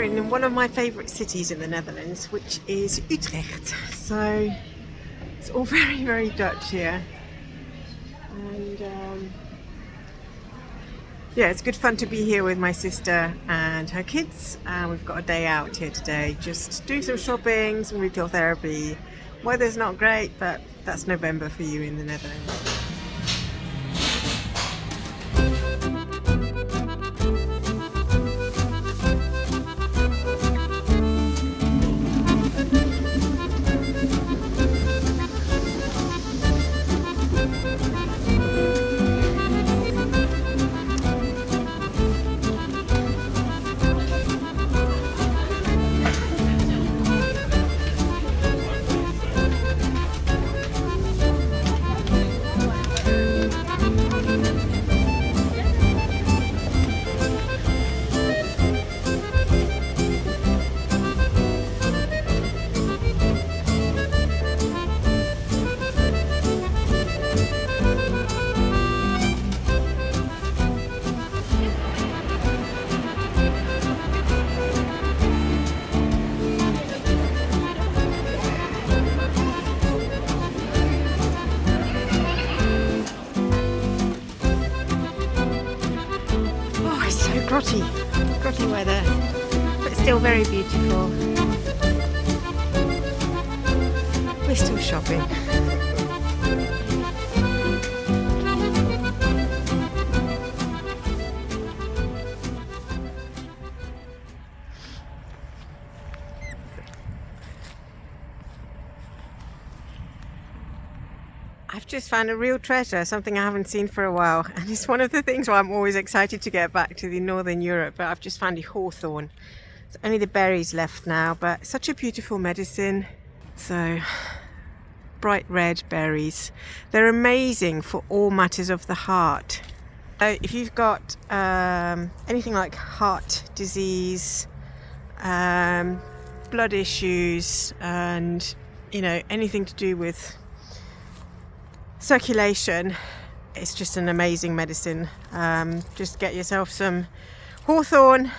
in one of my favourite cities in the Netherlands, which is Utrecht. So it's all very, very Dutch here. And yeah, it's good fun to be here with my sister and her kids. We've got a day out here today, just doing some shopping, some retail therapy. Weather's not great, but that's November for you in the Netherlands. Grotty weather, but still very beautiful. We're still shopping. I've just found a real treasure, something I haven't seen for a while, and it's one of the things why I'm always excited to get back to the Northern Europe. But I've just found a hawthorn. It's only the berries left now, but such a beautiful medicine. So bright red berries. They're amazing for all matters of the heart. So if you've got anything like heart disease, blood issues, and anything to do with circulation, it's just an amazing medicine. Just get yourself some hawthorn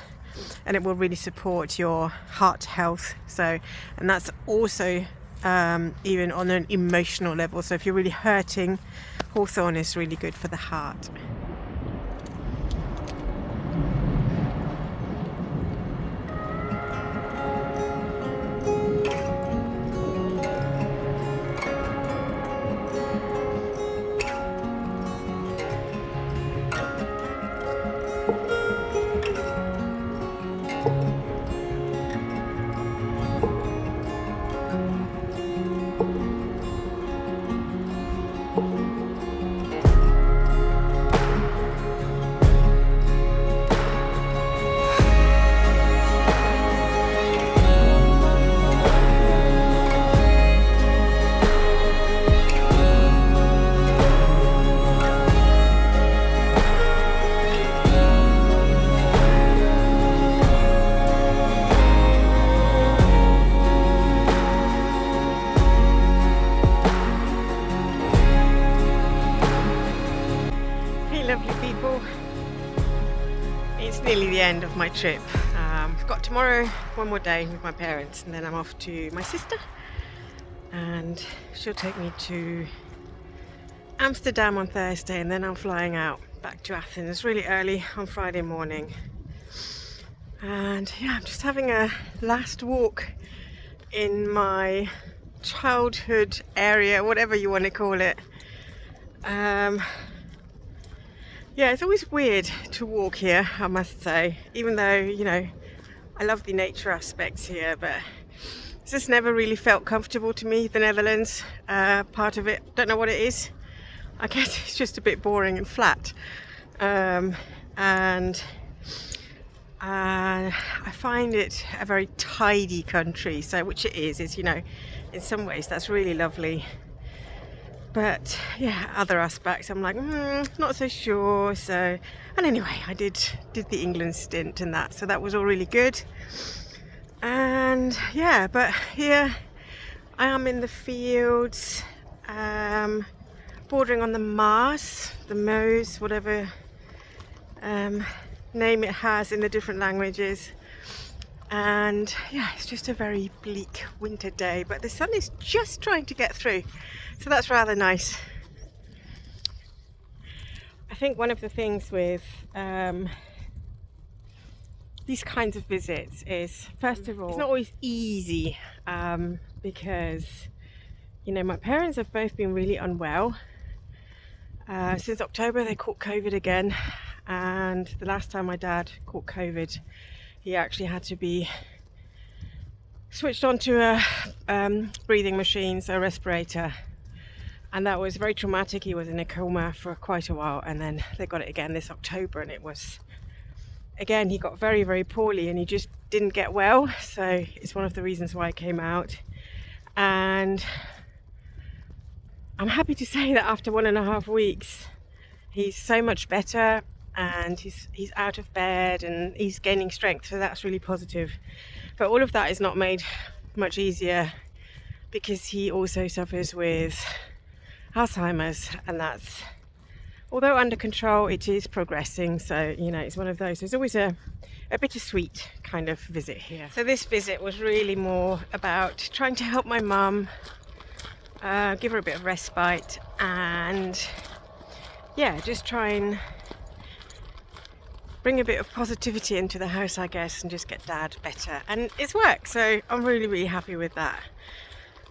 and it will really support your heart health. And that's also even on an emotional level. So if you're really hurting, hawthorn is really good for the heart. Lovely people. It's nearly the end of my trip. I've got tomorrow one more day with my parents, and then I'm off to my sister, and she'll take me to Amsterdam on Thursday, and then I'm flying out back to Athens really early on Friday morning. And yeah, I'm just having a last walk in my childhood area, whatever you want to call it. Yeah, it's always weird to walk here, I must say, even though, I love the nature aspects here, but it's just never really felt comfortable to me, the Netherlands part of it. Don't know what it is. I guess it's just a bit boring and flat. And I find it a very tidy country, which it is, in some ways that's really lovely. But yeah, other aspects I'm like, not so sure. And anyway, I did the England stint and that, so that was all really good. And yeah, but here I am in the fields, bordering on the Maas, the Meadows, whatever name it has in the different languages. And yeah, it's just a very bleak winter day, but the sun is just trying to get through, so that's rather nice. I think one of the things with these kinds of visits is, first of all, it's not always easy because, you know, my parents have both been really unwell. Since October they caught COVID again, and the last time my dad caught COVID, he actually had to be switched onto a breathing machine, so a respirator, and that was very traumatic. He was in a coma for quite a while, and then they got it again this October, and it was, again, he got very, very poorly and he just didn't get well. So it's one of the reasons why I came out. And I'm happy to say that after 1.5 weeks, he's so much better, and he's out of bed and he's gaining strength. So that's really positive. But all of that is not made much easier because he also suffers with Alzheimer's, and that's, although under control, it is progressing. So, you know, it's one of those. There's always a bittersweet kind of visit here. So this visit was really more about trying to help my mum, give her a bit of respite, and yeah, just try and bring a bit of positivity into the house, I guess, and just get Dad better. And it's worked, so I'm really, really happy with that.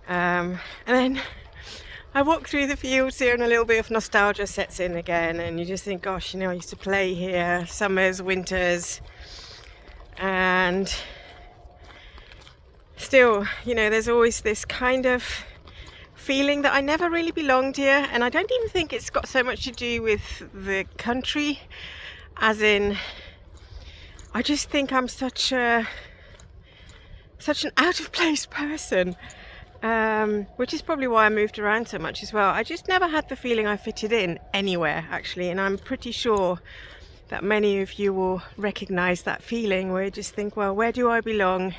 And then I walk through the fields here and a little bit of nostalgia sets in again, and you just think, gosh, you know, I used to play here summers, winters, and still, you know, there's always this kind of feeling that I never really belonged here. And I don't even think it's got so much to do with the country, as in, I just think I'm such an out of place person. Which is probably why I moved around so much as well. I just never had the feeling I fitted in anywhere, actually, and I'm pretty sure that many of you will recognize that feeling where you just think, well, where do I belong?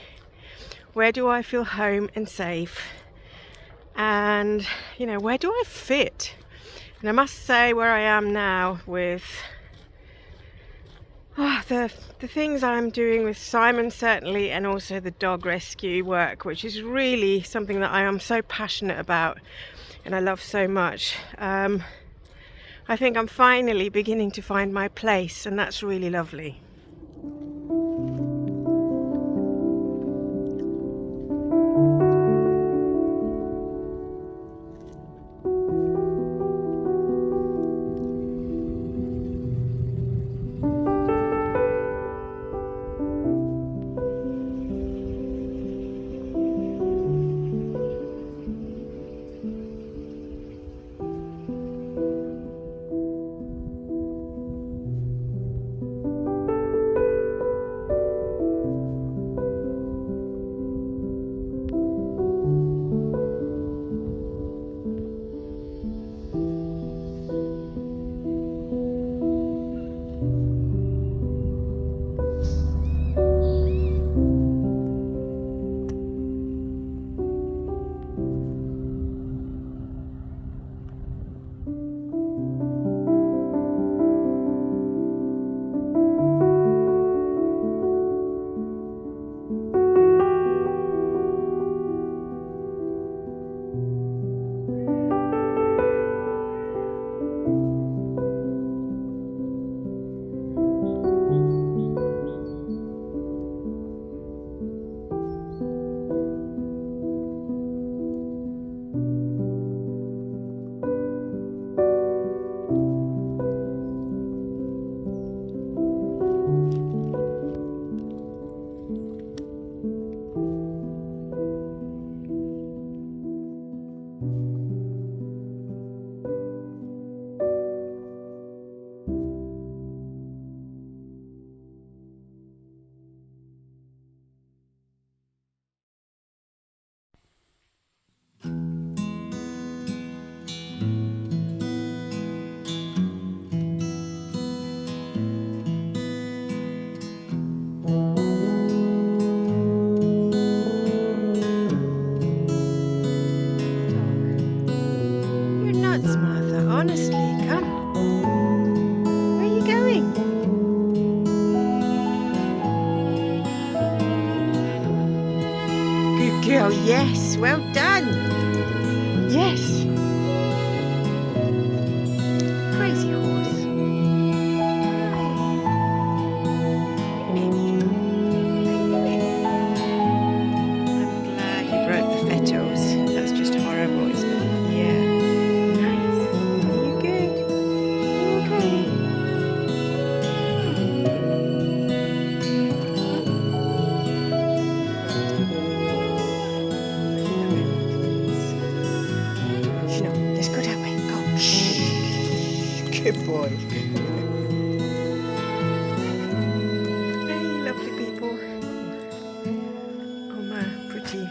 Where do I feel home and safe? And, you know, where do I fit? And I must say, where I am now with the things I'm doing with Simon, certainly, and also the dog rescue work, which is really something that I am so passionate about and I love so much. I think I'm finally beginning to find my place, and that's really lovely. girl, yes, well done. Yes. Crazy horse. I'm glad you broke the fetters. That's just horrible, isn't it? Yeah. Nice. You good? You okay? No, let's go that way. Go. Shh. Good boy. Hey, lovely people. Oh man, pretty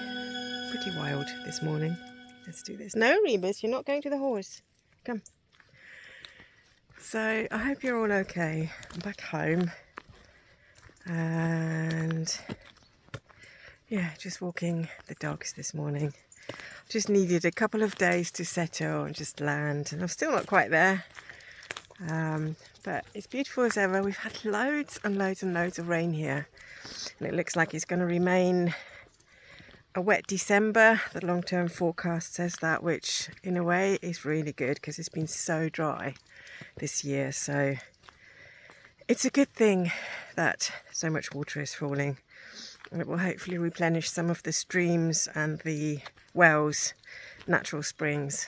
wild this morning. Let's do this. No, Rebus, you're not going to the horse. Come. So I hope you're all okay. I'm back home, and yeah, just walking the dogs this morning. Just needed a couple of days to settle and just land, and I'm still not quite there. But it's beautiful as ever. We've had loads and loads and loads of rain here, and it looks like it's going to remain a wet December. The long-term forecast says that, which in a way is really good because it's been so dry this year. So it's a good thing that so much water is falling, and it will hopefully replenish some of the streams and the wells, natural springs,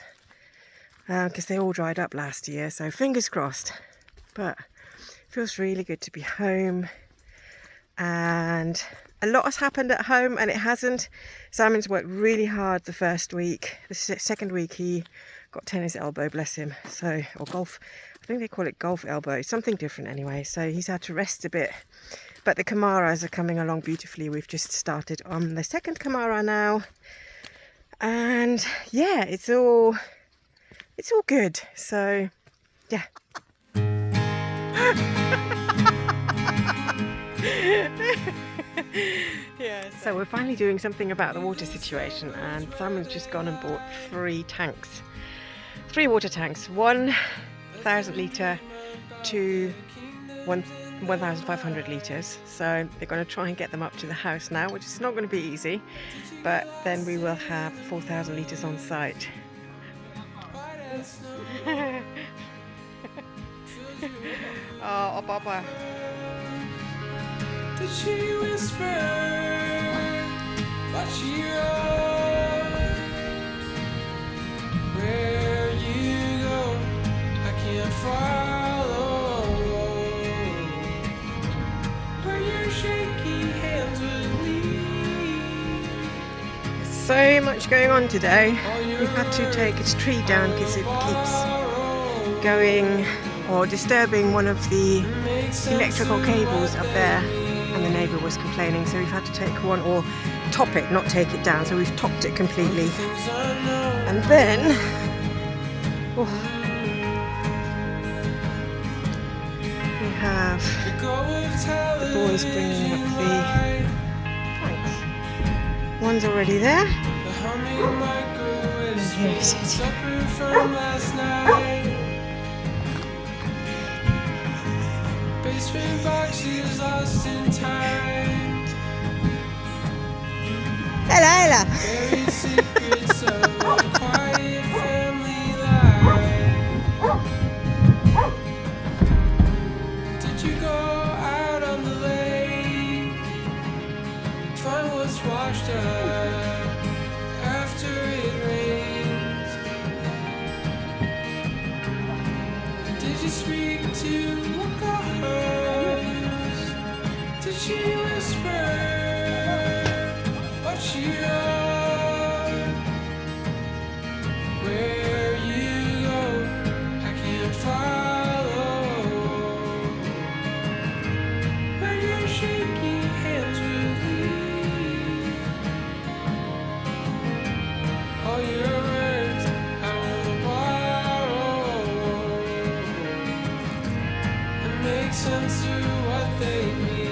because they all dried up last year. So fingers crossed. But it feels really good to be home, and a lot has happened at home, and it hasn't. Simon's worked really hard the first week. The second week he got tennis elbow, bless him. So, or golf, I think they call it golf elbow, something different anyway. So he's had to rest a bit. But the Camaras are coming along beautifully. We've just started on the second Camara now. And yeah, it's all good. So yeah. Yeah, so we're finally doing something about the water situation, and Simon's just gone and bought 3 water tanks, 1,000 litre to 1,500 litres. So they're going to try and get them up to the house now, which is not going to be easy, but then we will have 4,000 litres on site. Oh, Baba. Did she whisper what she wrote? Where you go, I can't follow. Where your shaky hands would lead. So much going on today. We've had to take a tree down because it keeps going or disturbing one of the electrical cables up there, and the neighbour was complaining, so we've had to take one, or top it, not take it down. So we've topped it completely, and then we have the boys bringing up the tanks. One's already there, and here is it. Basement boxes lost in time. Ella. Buried secrets of a quiet family life. Did you go out on the lake? Find what's washed up after it rains. Did you speak to a ghost? Did she whisper what she wrote? Where you go, I can't follow. Where your shaky hands will lead. All your words I wanna borrow and make sense of what they mean.